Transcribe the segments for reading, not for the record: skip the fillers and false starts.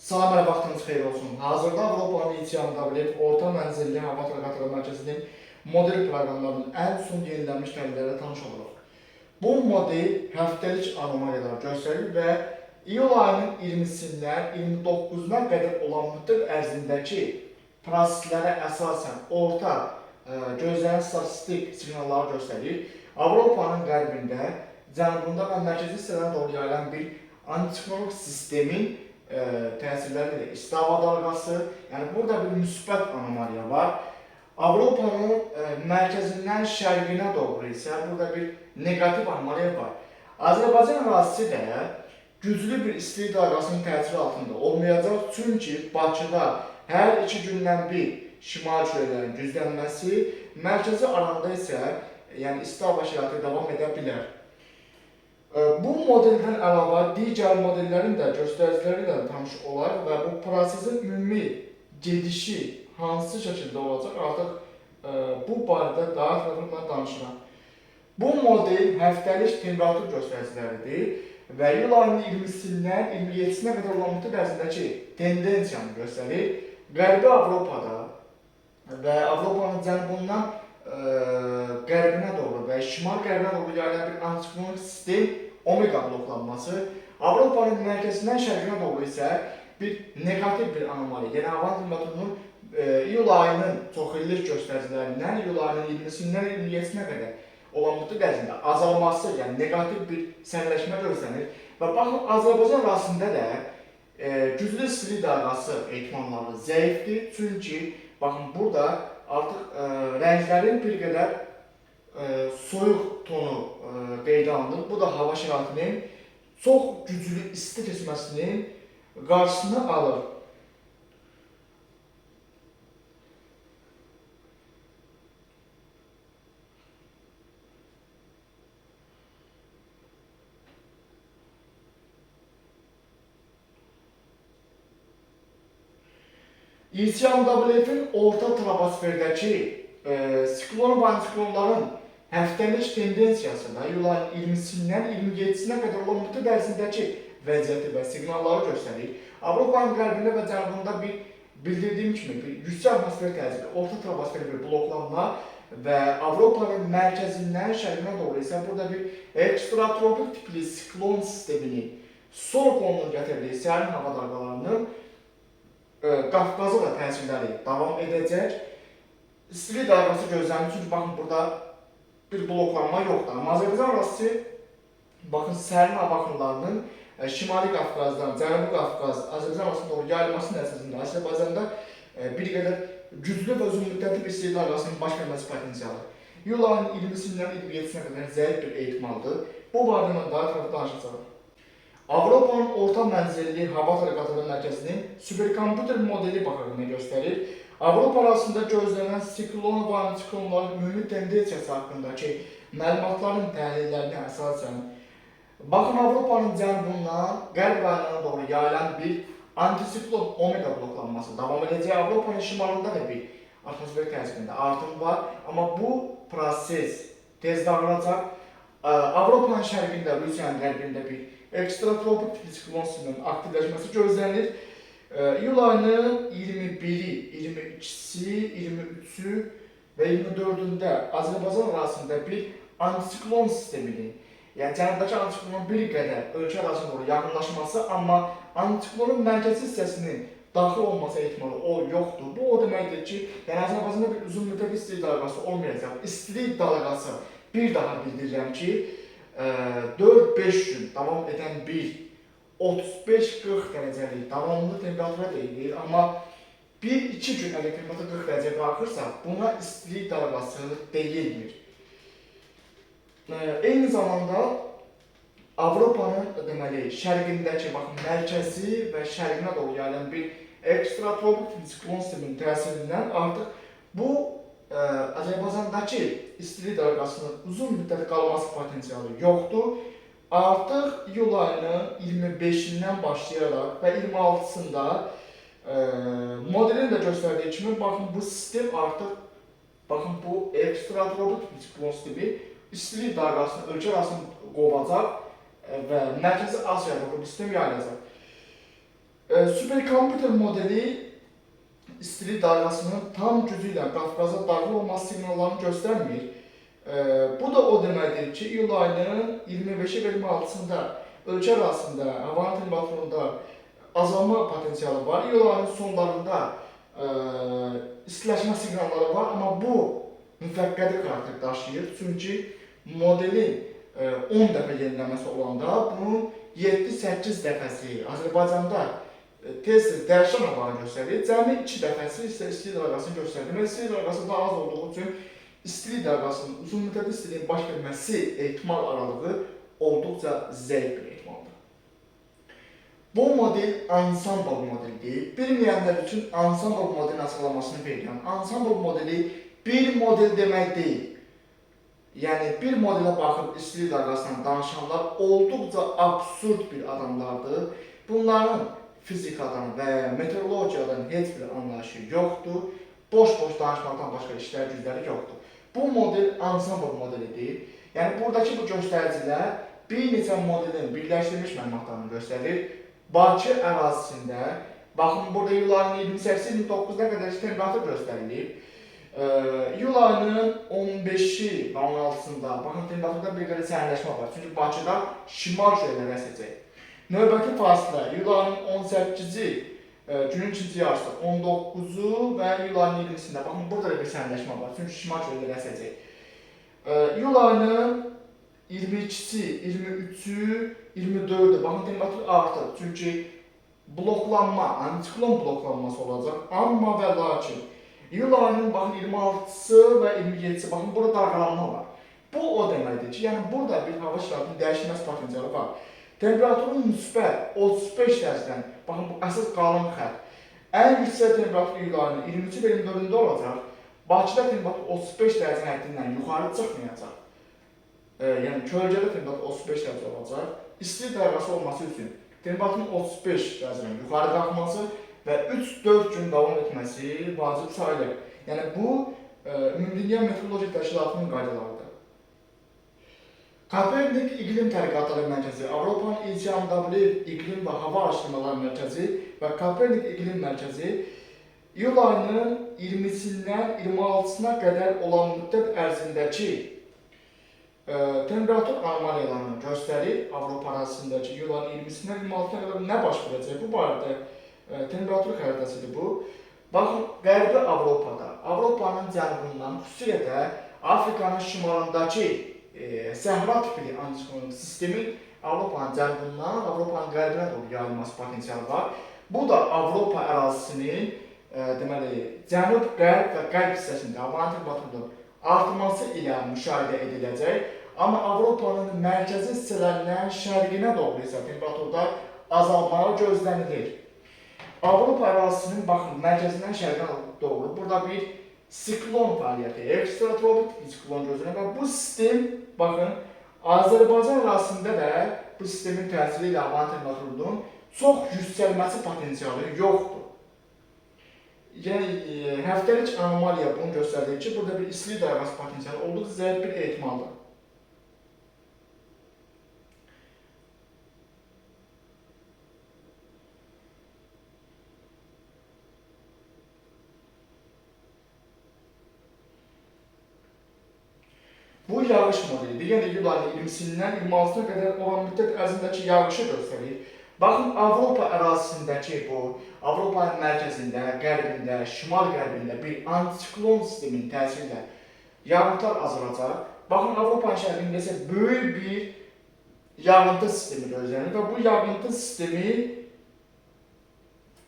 Salam ələ vaxtınız xeyir olsun. Hazırda Avropanın İTMW orta mənzilli hava təqatılı mərkəzinin model proqramlarının ən son yenilənmiş təhlillərlə tanış oluruq. Bu model həftəlik anomaliyalar göstərir və iyul ayının 20-sindən 29-una qədər olan müddət ərzindəki proseslərə əsasən orta gözlənilən statistik siqnalları göstərir. Avropanın qərbində, cənubunda və mərkəzi hissələrə doğru yayılan bir antisiklonik sistemin təsirləridir. İsti hava dalğası, yəni burada bir müsbət anomaliya var. Avropanın mərkəzindən şərqinə doğru isə burada bir negativ anomaliya var. Azərbaycan ərazisi də güclü bir istilik dalğasının təsiri altında olmayacaq, çünki Bakıda hər 2 gündən bir şimal küləklərinin güclənməsi, mərkəzi alanda isə yəni isti hava şəraiti davam edə bilər. Bu modeldən əlavə digər modellərin də göstəriciləri ilə tanış olar və bu prosesin ümumi gedişi hansı şəkildə olacaq, artıq bu barədə daha ətraflı danışıram. Bu model həftəlik temperatur göstəriciləridir və iyul ayının 20-sindən 27-sinə qədər olan müddət ərzindəki tendensiyanı göstərir. Qərbi Avropada və Avropanın cənubundan qərbinə doğru və şimal-qərbinə doğru yayılan bir antisiklonik sistem omega bloklanması, Avropanın mərkəzindən şərqinə doğru isə bir negativ bir anomaliya, yəni hava temperaturunun iyul ayının çoxillik göstəricilərindən iyul ayının 20-sindən 27-sinə qədər olan müddət ərzində azalması, yəni negativ bir sərinləşmə gözlənir və baxın, Azərbaycan ərazisində də güclü istilik dalğası ehtimalları zəifdir, çünki baxın, burada artıq rənglərin bir qədər soyuq tonu qeydə alınır. Bu da hava şəraitinin çox güclü isti keçməsinin qarşısını alır. İTMW-in orta troposferdəki siklon və antiklonların həftəlik tendensiyasında iyul ayının 20-sindən 27-sinə qədər olan müddət ərzindəki vəziyyəti və siqnalları göstərir. Avropanın qərbində və cənubunda bildirdiyim kimi bir yüksək atmosfer təsiri, orta troposfer bir bloklanma və Avropanın mərkəzindən şərqinə doğru isə burada bir ekstratropik tipli siklon sisteminin sol qolunun gətirdiyi sərin hava dalğalarının Qafqaza da təsirləri davam edəcək. İstilik dalğası gözlənilir, çünki baxın burada bir bloklanma yoxdur. Amma Azərbaycan ərazisi baxın sərin hava axınlarının Şimali Qafqazdan Cənubi Qafqaz, Azərbaycan ərazisində doğru yayılması nəticəsində Azərbaycanda bir qədər güclü və uzunmüddətli bir istilik dalğasının baş verməsi potensialı. İyul ayının 20-sindən 27-sinə qədər zəif bir ehtimaldır. Bu barədə daha ətraflı danışacağıq. Avropanın orta mənzilli hava təqatılı mərkəzinin superkompüter modeli baxımından göstərir. Avropa arasında gözlənilən siklon və antiklonların ümumi tendensiyası haqqındakı məlumatların təhlillərinə əsasən, baxın, Avropanın cənubundan qərb rayonuna doğru yayılan bir antisiklon omega bloklanması davam edəcək. Avropanın şimalında da bir atmosfer təsirində artım var, amma bu proses tez dağılacaq. Avropanın şərqində, Rusiyanın qərbində bir ekstratropik siklon sisteminin aktivləşməsi gözlənilir. İyul ayının 21-i, 22-si, 23-ü və 24-ündə Azərbaycan arasında bir antisiklon sisteminin, yəni cənubdakı antisiklonun bir qədər ölkə arasına doğru yaxınlaşması, amma antisiklonun mərkəzi hissəsinin daxil olması ehtimalı yoxdur. Bu o deməkdir ki, yəni Azərbaycanda bir uzun müddətli istilik dalğası olmayacaq. İstilik dalğası bir daha bildirirəm ki, 4-5 gün davam edən bir 35-40 dərəcəlik davamlı temperatura deyilir, amma 1-2 gün əgər temperatur 40 dərəcə qalxırsa, buna istilik dalğası deyilir. Eyni zamanda Avropanın deməli şərqindəki, baxın, mərkəzi və şərqinə doğru yayılan bir ekstratropik siklon sisteminin təsirindən artıq bu Azərbaycandakı istilik dalğasının uzun müddət qalması potensialı yoxdur. Artıq iyul ayının 25-indən başlayaraq və 26-sında modelin də göstərdiyi kimi, baxın, bu sistem artıq, baxın, bu ekstratropik siklon sistemi istilik dalğasını ölkə arasını qovacaq və Mərkəzi Asiyada bu sistem yayılacaq. Superkomputer modeli istilik dalgasının tam gücü ilə Qafqaza daxil olması siqnallarını göstərmir. Bu da o deməkdir ki, iyul ayının 25-i və 26-sında ölkə arasında havanın temperaturunda azalma potensialı var. İyul ayının sonlarında istiləşmə siqnalları var, amma bu müvəqqəti xarakter daşıyır. Çünki modelin 10 dəfə yeniləməsi olanda bunun 7-8 dəfəsi Azərbaycanda tez-tez dəyişən havanı göstərir. Cəmi 2 dəfəsi isə istilik dalğasını göstərir. Demək, istilik dalğası daha az olduğu üçün istilik dalğasının uzun müddətli istiliyin baş verməsi ehtimal aralığı olduqca zəif bir ehtimaldır. Bu model ansambl modelidir. Bilməyənlər üçün ansambl modelin açıqlamasını verirəm. Ansambl modeli bir model demək deyil. Yəni, bir modelə baxıb istilik dalğasından danışanlar olduqca absurd bir adamlardır. Bunların fizikadan və meteorologiyadan heç bir anlayışı yoxdur. Boş-boş danışmaqdan başqa işlər gücləri yoxdur. Bu model ansambl modelidir. Yəni, buradakı bu göstəricilər bir neçə modelin birləşdirilmiş məlumatlarını göstərir. Bakı ərazisində, baxın, burada iyul ayının 28-29-na qədər temperatur göstərilib. İyul ayının 15-i və 16-sında, baxın, temperaturda bir qədər sərinləşmə var. Çünki Bakıda şimal külələri əsəcək. Növbəti fasilə, iyul ayının 18-i, günün ikinci yarısı, 19-u və iyul ayının 20-sində, baxın, burada da bir sərinləşmə var. Çünki şimal külələri əsəcək. İyul ayının 22-si, 23-ü, 24-ü, baxın, temperatur artır. Çünki bloklanma, antiklon bloklanması olacaq. Amma və lakin, iyul ayının baxın 26-sı və 27-si, baxın burada dalğalanma var. Bu o deməkdir ki, yəni burada bir hava şəraitinin dəyişməsi potensialı var. Temperaturun müsbət 35 dərəcədən, baxın bu əsas qalın xətt. Ən yüksək temperatur iyul ayının 23 və 24-də olacaq. Bakıda temperatur 35 dərəcə həddindən yuxarı çıxmayacaq. Yəni kölgədə temperatur 35 dərəcə olacaq. İstilik dalğası olması üçün temperaturun 35 dərəcədən yuxarı qalxması və 3-4 gün davam etməsi vacib sayılır. Yəni bu Ümumdünya Meteoroloji Təşkilatının qaydalarıdır. Kopernik İqlim Tədqiqatları Mərkəzi, Avropanın İCMW İqlim və Hava Araşdırmaları Mərkəzi və Kopernik İqlim Mərkəzi iyul ayının 20-sindən 26-sına qədər olan müddət ərzindəki temperatur anomaliyalarını göstərir. Avropa arasındakı iyul ayının 20-sindən 26-sına qədər nə baş verəcək? Bu barədə temperatur xəritəsidir bu. Baxın, Qərbi Avropada, Avropanın cənubundan, xüsusilə də Afrikanın şimalındakı səhra tipli antiklon sistemi Avropanın cənubundan, Avropanın qərbinə doğru yayılması potensialı var. Bu da Avropa ərazisinin deməli, cənub, qərb və qərb hissəsində havanın temperaturunun artması ilə müşahidə ediləcək. Amma Avropanın mərkəzi hissələrindən şərqinə doğru isə temperaturda azalmalar gözlənilir. Avropa ərazisinin baxın, mərkəzindən şərqinə doğru burada bir siklon fəaliyyəti, ekstratropik bir siklon gözlənir və bu sistem, baxın, Azərbaycan ərazisində də bu sistemin təsiri ilə havanın temperaturunun çox yüksəlməsi potensialı yoxdur. Yəni, həftəlik anomaliya bunu göstərdir ki, burada bir istilik dalğası potensialı olduqca zəif bir ehtimaldır. Bu yağış modelidir. Yəni, iyul ayının 20-sindən 26-sına qədər olan müddət ərzindəki yağışı göstərir. Baxın, Avropa ərazisindəki bu, Avropanın mərkəzində, qərbində, şimal-qərbində bir antiklon sistemin təsiri ilə yağıntılar azalacaq. Baxın, Avropanın şərqində isə böyük bir yağıntı sistemi gözlənir və bu yağıntı sistemi,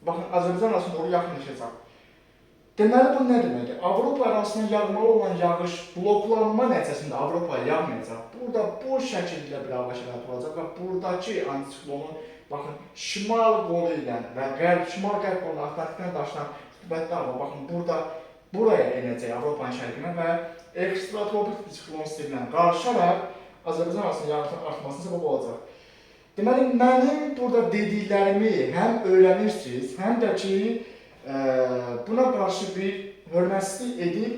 baxın, Azərbaycan arasında doğru yaxınlaşacaq. Deməli, bu nə deməkdir? Avropa ərazisindən yağmalı olan yağış bloklanma nəticəsində Avropaya yağmayacaq. Burada bu şəkildə bir hava şəraiti olacaq və buradakı antiklonun, baxın, şimal qolu ilə və şimal-qərb qolunun Atlantikdən daşınan rütubətli hava, baxın, buraya enəcək Avropanın şərqinə və ekstratropik bir siklon sistemi ilə qarışaraq Azərbaycan arasında yağıntının artmasına səbəb olacaq. Deməli, mənim burada dediklərimi həm öyrənirsiniz, həm də ki, buna qarşı bir hörmətsizlik edib,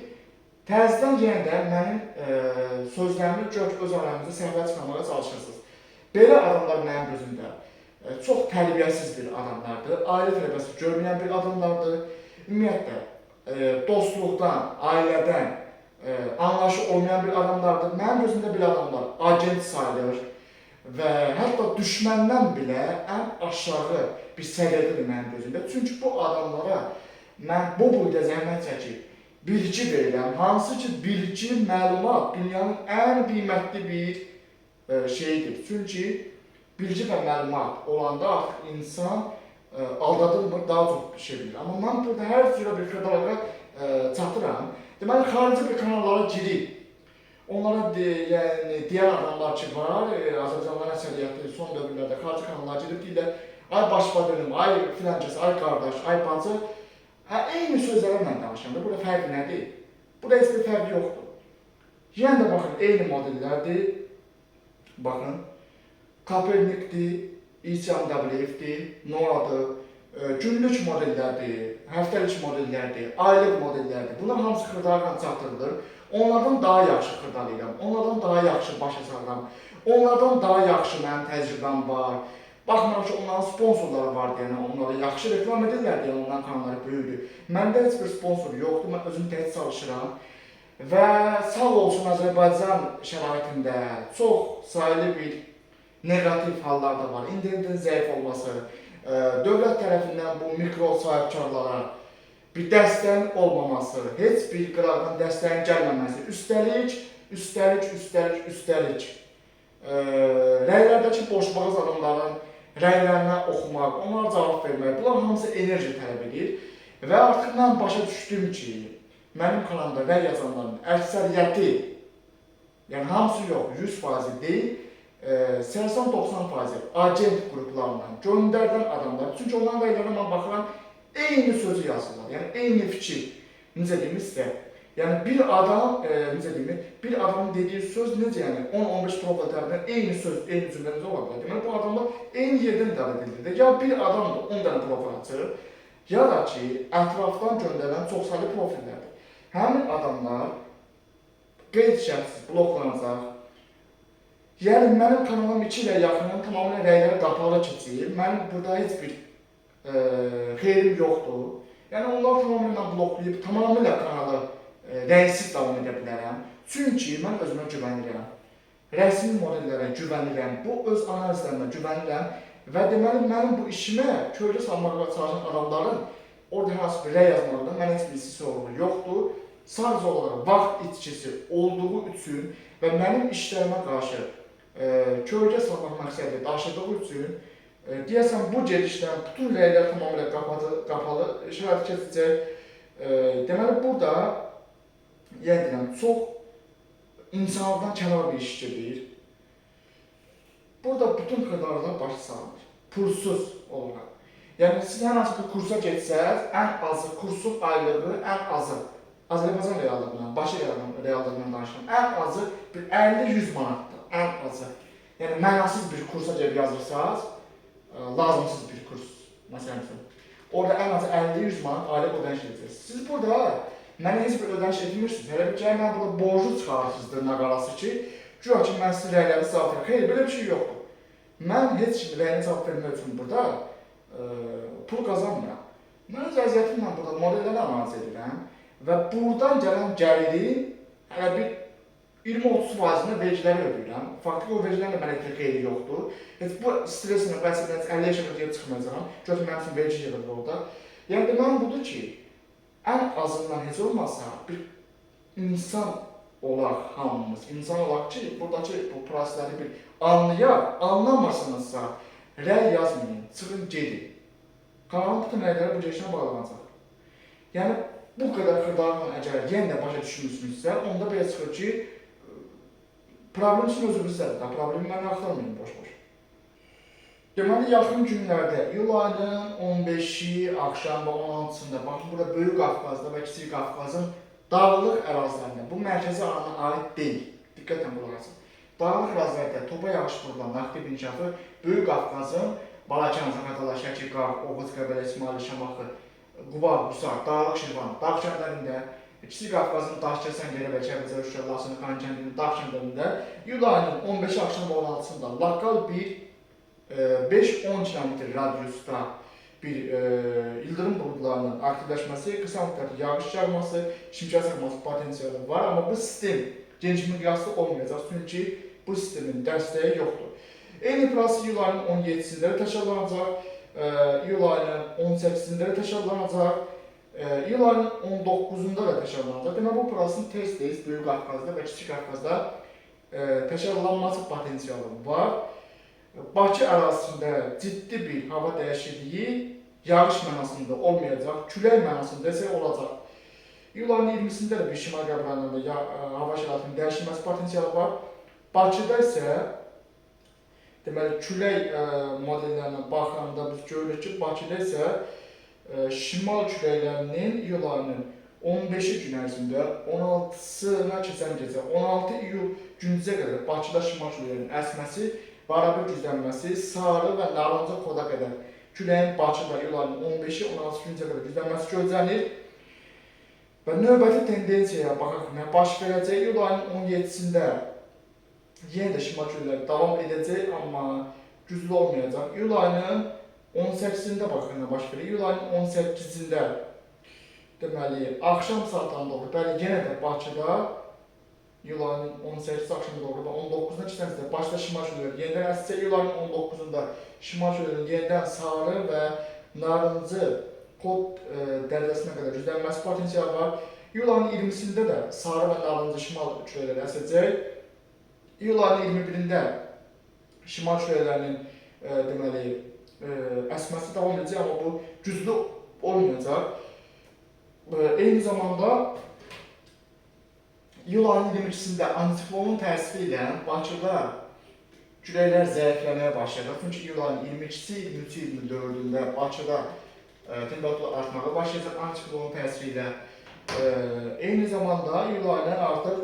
təzədən yenə də mənim sözlərimi gök öz aləmizdə səhvə çıxarmağa çalışırsınız. Belə adamlar mənim gözümdə çox tərbiyəsiz bir adamlardır, ailə tərbiyəsi görməyən bir adamlardır. Ümumiyyətlə, dostluqdan, ailədən anlayışı olmayan bir adamlardır. Mənim gözümdə bir adamlar agent sayılır və hətta düşməndən belə ən aşağı bir səviyyədədir mənim gözümdə. Çünki bu adamlara mən bu boyda zəhmət çəkib, bilgi verirəm. Hansı ki, bilgi, məlumat dünyanın ən qiymətli bir şeydir. Çünki bilgi və məlumat olanda artıq insan aldadılmır, daha çox bir şey bilir. Amma mən burada hər cürə bir xırdalığa çatıram. Deməli, xarici bir kanallara girib, onlara yəni, deyən adamlar ki var, Azərbaycanlıların əksəriyyəti son dövrlərdə xarici kanallara girib deyirlər, ay başbakanım, ay filancası, ay qardaş, ay bacı, eyni sözlərlə mən danışıram. Burada fərqi nədir? Burada heç bir fərqi yoxdur. Yəni də baxın, eyni modellərdir. Baxın, Kopernikdir, İCMWF-dir, NOAA-dır, günlük modellərdir, həftəlik modellərdir, aylıq modellərdir. Bunlar hamısı xırdalıqla çatdırılır. Onlardan daha yaxşı xırdalayıram, onlardan daha yaxşı başa salıram, onlardan daha yaxşı mənim təcrübəm var. Baxmayaraq ki, onların sponsorları var deyənə, onlara yaxşı reklam edirlər deyən, onların kanalları böyüdür. Məndə heç bir sponsor yoxdur, mən özüm tək çalışıram. Və sağ olsun Azərbaycan şəraitində çox sayılı bir negativ hallar da var. İnternetin zəif olması, dövlət tərəfindən bu mikro sahibkarlara bir dəstəyin olmaması, heç bir qıraqdan dəstəyin gəlməməsi, üstəlik, rəylərdəki boşboğaz adamların rəylərinə oxumaq, onlara cavab vermək, bunlar hamısı enerji tələb edir. Və artıq mən başa düşdüm ki, mənim kanalımda rəy yazanların əksəriyyəti, yəni hamısı yox, 100% deyil, 80-90% agent qruplarından göndərilən adamlar. Çünki onların rəylərine mən baxıram, eyni sözü yazırlar, yəni eyni fikir. Necə deyim sizə? Yəni bir adam, necə deyim, bir adamın dediyi söz necə, yəni 10-15 profil tərəfindən eyni söz, eyni cümləniz ola bilər. Deməli, bu adamlar eyni yerdən idarə edilir. Ya bir adam da 10 dənə profil açır, ya da ki, ətrafdan göndərilən çoxsaylı profillərdir. Həmin adamlar qeyd şərtsiz bloklanacaq. Yəni, mənim kanalım 2 ilə yaxının tamamilə rəyləri qapalı keçir. Mənim burada heç bir xeyrim yoxdur. Yəni, onlar tamamilə bloklayıb, tamamilə kanalı rəksiz davam edə bilərəm. Çünki mən özümə güvənirəm. Rəsmi modellərə güvənirəm, bu öz analizlərimə güvənirəm və deməli, mənim bu işimə kölgə salmaqla çalışan adamların orada hansı bir rəy yazmaqda mənə heç bir hissi yoxdur. Sadəcə olaraq vaxt itkisi olduğu üçün və mənim işlərimə qarşı kölgə salmaq məqsədi daşıdığı üçün deyəsən bu gedişdən bütün rəylər tamamilə qapalı şərait keçəcək. Deməli, burada yəni, çox insanlardan kənar bir iş gedir. Burada bütün xırdalıqlar başa salınır, pulsuz olaraq. Yəni, siz hər hansı bir kursa getsəz, ən azı kursun aylığı, ən azı Azərbaycan reallığından, başı reallığından danışıram, ən azı 50-100 manatdır, ən azı. Yəni, mənasız bir kursa gəlib yazırsınız, lazımsız bir kurs, məsələn üçün. Orada ən azı 50-100 manat aylıq ödəniş edirsiniz. Siz burada mənə heç bir ödəniş etmirsiniz. Hələ bir mən burada borcu çıxarırsınız dırnaq arası ki, güya ki, mən sizin rəyləri cavab verirəm. Xeyr, belə bir şey yoxdur. Mən heç kimi rəyini cavab vermək üçün burada pul qazanmıram. Mən öz əziyyətimlə burada modelləri analiz edirəm və buradan gələn gəlirin hələ bir 20-30%-ını vergiləri ödəyirəm. Faktiki o vergilərin də mənə xeyri yoxdur. Heç bu streslə, bəsədən 50 yaşına deyib çıxmayacağam. Götür mənim üçün vergi yığılır orada. Yəni deməm budur ki, ən azından heç olmasa bir insan olaq hamımız, insan olaq ki, buradakı bu prosesləri bir anlayaq, anlamırsanızsa rəy yazmayın, çıxın gedin. Kanalın bütün rəyləri bu gedişlə bağlanacaq. Yəni, bu qədər xırdalıqla əgər yenə də başa düşmüşsünüzsə, onda belə çıxır ki, problem üçün özünüzdədir da, problemi mənə axtarmayın boş-boş. Deməli, yaxın günlərdə, iyul ayının 15-i, axşam və 16-sında, baxın, burada Böyük Qafqazda və Kiçik Qafqazın dağlıq ərazilərində, bu mərkəzi alana aid deyil, diqqətlə qulaq asın. Dağlıq ərazilərdə topa yağış vurulan aktiv inkişafı Böyük Qafqazın Balakən, Zaqatala, Şəkirqaf, Oğuz, Qəbələ, İsmail, Şamaxı, Quba, Qusar, Dağlıq Şirvan, Dağ kəndlərində, Kiçik Qafqazın Daşkəsən, Qərəbə, Kəbəcə, Şuşa, Laçın, Xankəndinin Dağ kəndlərində iyul ayının 15-i axşam və 16-sında lokal bir 5-10 kilometre radiusda bir ildırım buludlarının aktifləşməsi, qısa müddətli yağış yağması, şimşək çaxması potensialı var, amma bu sistem geniş miqyaslı olmayacaq, çünki bu sistemin dəstəyi yoxdur. Eyni proses iyul ayının 17-sində də təşkillanacaq, iyul ayının 18-sində də təşkillanacaq, iyul ayının 19-unda da təşkillanacaq. Demək, bu prosesin tez-tez Böyük Qafqazda və Kiçik Qafqazda təşkillanması potensialı var. Bakı ərazisində ciddi bir hava dəyişikliyi yağış mənasında olmayacaq, külək mənasında isə olacaq. İyul ayının 20-sində də bir şimal qəbranında hava şəraitinin dəyişilməsi potensialı var. Bakıda isə deməli külək modellərinə baxanda biz görürük ki, Bakıda isə şimal küləklərinin iyul ayının 15-i gün ərzində 16-sına keçən gecə 16 iyul gündüzə qədər Bakıda şimal küləklərinin əsməsi və arabir güclənməsi, sarı və narıncı koda qədər küləyin Bakıda iyul ayının 15-i 16 güncə qədər güclənməsi gözlənilir. Və növbəti tendensiyaya baxaq, baş verəcək iyul ayının 17-sində yenə də şimal küləkləri davam edəcək, amma güclü olmayacaq. İyul ayının 18-sində baxın, baş verir. İyul ayının 18-sində deməli, axşam saatlarına doğru, bəli, yenə də Bakıda iyul ayının 18 axşamı doğru və 19-una keçəndə başda şimal küləkləri yenidən əsəcək. İyul ayının 19-unda şimal küləklərinin yenidən sarı və narıncı kod dərəcəsinə qədər güclənməsi potensialı var. İyul ayının 20-sində də sarı və narıncı şimal küləkləri əsəcək. İyul ayının 21-də şimal küləklərinin deməli əsməsi davam edəcək, amma bu güclü olmayacaq. Eyni zamanda iyul ayının 22-sində antiklonun təsiri ilə Bakıda küləklər zəifləməyə başlayacaq. Çünki iyul ayının 22-si, 23-i, 24-ündə Bakıda temperatur artmağa başlayacaq antiklonun təsiri ilə. Eyni zamanda iyul ayının artıq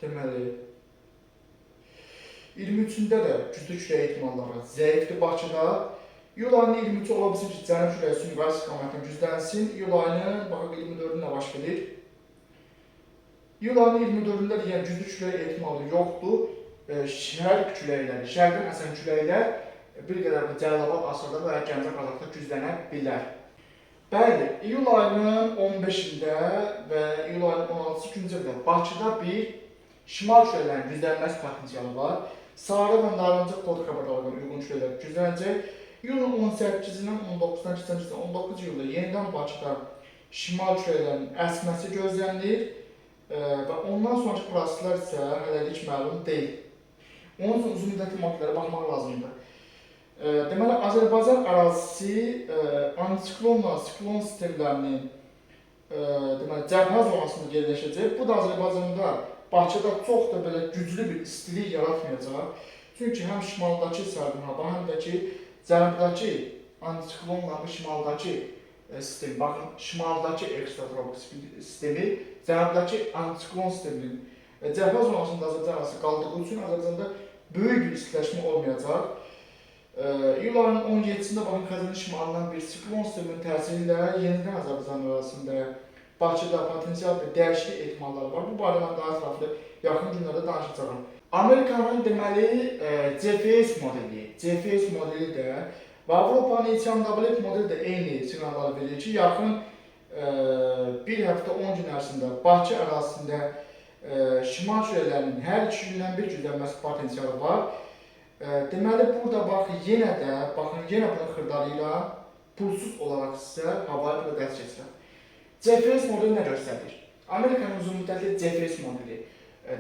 deməli 23-ündə də güclü külək ehtimalları zəifdir Bakıda. İyul ayının 23-ü ola bilsin ki, cənub küləyi sünqar istiqamətdən güclənsin. İyul ayının 24-ünə baş verir. İyul ayının 24-ündə də yəni güclü külək ehtimalı yoxdur. Şərq küləkləri, şərqdən əsən küləklər bir qədər də Cəlilabad, Ağstadə və Gəncə, Qazaxda güclənə bilər. Bəli, iyul ayının 15-də və iyul ayının 16-sı güncə Bakıda bir şimal küləklərinin güclənməsi potensialı var. Sarı və narıncı kod xəbərdarlığına uyğun küləklər güclənəcək. İyulun 18-dən 19-dan keçən 19 iyulda yenidən Bakıda şimal küləklərinin əsməsi gözlənilir və ondan sonraki proseslər isə hələlik məlum deyil. Onun üçün uzun müddətli modellərə baxmaq lazımdır. Deməli, Azərbaycan ərazisi antiklonla siklon sistemlərinin cəbhə zonasında yerləşəcək. Bu da Azərbaycanda Bakıda çox da belə güclü bir istilik yaratmayacaq. Çünki həm şimaldakı sərin hava, həm də ki cənubdakı antiklonla bu şimaldakı sistem, baxın, şimaldakı ekstratropik sistemi, cənubdakı antiklon sisteminin cəbhə zonasında Azərbaycan arası qaldığı üçün Azərbaycanda böyük bir istiləşmə olmayacaq. İyul ayının 17-sində baxın, Xəzərin şimalından bir siklon sisteminin təsiri ilə yenidən Azərbaycan arasında Bakıda potensial bir dəyişiklik ehtimalları var. Bu barədə daha ətraflı yaxın günlərdə danışacağam. Amerikanın deməli GPS modeli də və Avropanın HMWF modeli də eyni siqnallar verir ki, yaxın bir həftə 10 gün ərzində Bakı ərazisində şimal küləklərinin hər 2 gündən bir güclənməsi potensialı var. Deməli, burada baxın, yenə bunun xırdalı ilə pulsuz olaraq sizə havaya belə dərs keçirəm. GPS modeli nə göstərir? Amerikanın uzun müddətli GPS modeli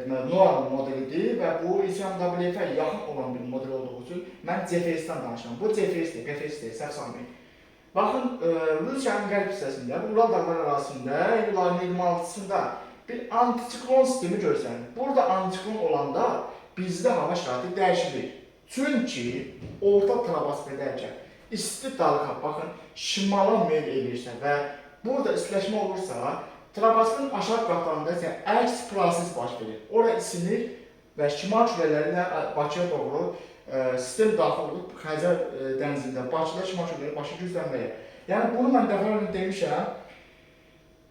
NOAA modelidir və bu HMWF-ə yaxın olan bir model olduğu üçün mən GPS-dən danışıram. Bu GPS-dir, GPS deyil, səhv salmayın. Baxın, Rusiyanın qərb hissəsində, Ural dağlar arasında iyul ayının 26-sında bir antisiklon sistemi görsənir. Burada antisiklon olanda bizdə hava şəraiti dəyişilir. Çünki orta troposferdəykən isti dalğa, baxın, şimala meyl edirsə və burada istiləşmə olursa, troposferin aşağı qatlarında isə əks proses baş verir. Ora isinir və şimal küləkləri ilə Bakıya doğru sistem daxil olub Xəzər dənizində, Bakıda şimal küləkləri başı güclənməyə. Yəni, bunu mən dəfələrlə demişəm,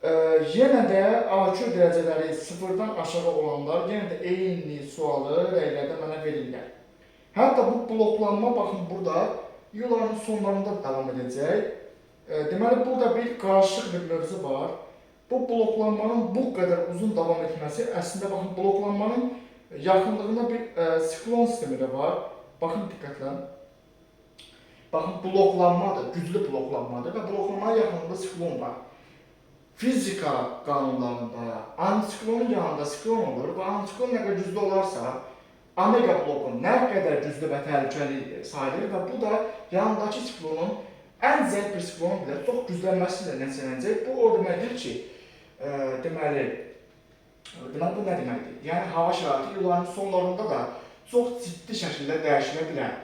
Yenə də IQ dərəcələri 0-dan aşağı olanlar yenə də eyni sualı rəylərdə mənə verirlər. Hətta bu bloklanma baxın burada yulanın sonlarında davam edəcək. Deməli burada bir qarışıq bir mövzu var. Bu bloklanmanın bu qədər uzun davam etməsi əslində baxın bloklanmanın yaxınlığında bir siklon sistemi də var. Baxın diqqətlə. Baxın bloklanmadır, güclü bloklanmadır və bloklanmanın yaxınlığında siklon var. Fizika qanunlarında antisiklonun yanında siklon olur və antisiklon nə qədər güclü olarsa, omega blokun nə qədər güclü və təhlükəli sayılır və bu da yanındakı siklonun ən zəif bir siklonun belə çox güclənməsi ilə nəticələnəcək. Bu o deməkdir ki, deməli bu nə deməkdir? Yəni hava şəraiti yulanın sonlarında da çox ciddi şəkildə dəyişilə bilər.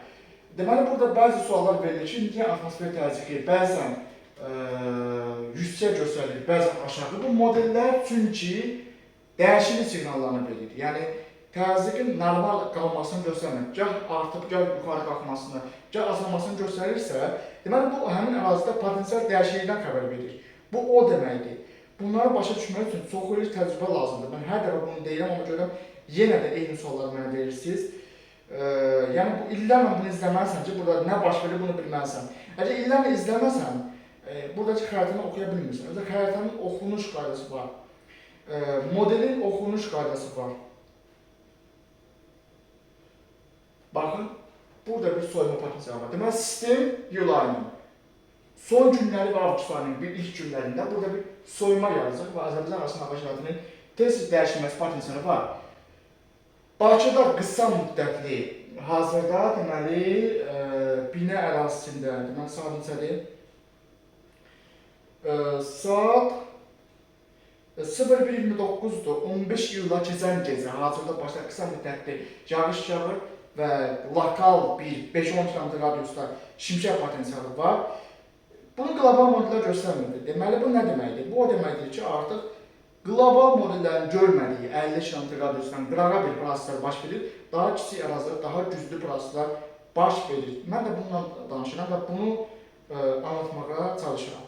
Deməli burada bəzi suallar verilir ki, niyə atmosfer təzyiqi bəzən yüksək göstərilir, bəzən aşağı. Bu modellər çünki dəyişiklik siqnallarını verir. Yəni təzyiqin normal qalmasını göstərmir. Gah artıb, gah yuxarı qalxmasını, gah azalmasını göstərirsə, deməli bu həmin ərazidə potensial dəyişiklikdən xəbər verir. Bu o deməkdir. Bunları başa düşmək üçün çox il təcrübə lazımdır. Mən hər dəfə bunu deyirəm, ona görə yenə də eyni sualları mənə verirsiniz. Yəni bu illərlə bunu izləməlisən ki, burada nə baş verir bunu bilməlisən. Əgər illərlə izləməsən, buradakı xəritəni oxuya bilmirsən. Özə xəritənin oxunuş qaydası var. Modelin oxunuş qaydası var. Baxın, burada bir soyma potensialı var. Deməli, sistem iyul ayının son günləri və avqust ayının bir ilk günlərində burada bir soyma yazacaq və Azərbaycan arasında hava şəraitinin tez dəyişilməsi potensialı var. Bakıda qısa müddətli, hazırda deməli, binə ərazisində, deməli, saat neçədir? Saat 01:29-dur, 15 iyula keçən gecə, hazırda başda qısa müddətli yağış yağır və lokal bir 5-10 km radiusda şimşək potensialı var. Bunu qlobal modellər göstərmir. Deməli, bu nə deməkdir? Bu o deməkdir ki, artıq qlobal modellərin görmədiyi 50 km radiusdan qırağa bir proseslər baş verir, daha kiçik ərazilər, daha güclü proseslər baş verir. Mən də bununla danışıram və bunu anlatmağa çalışıram.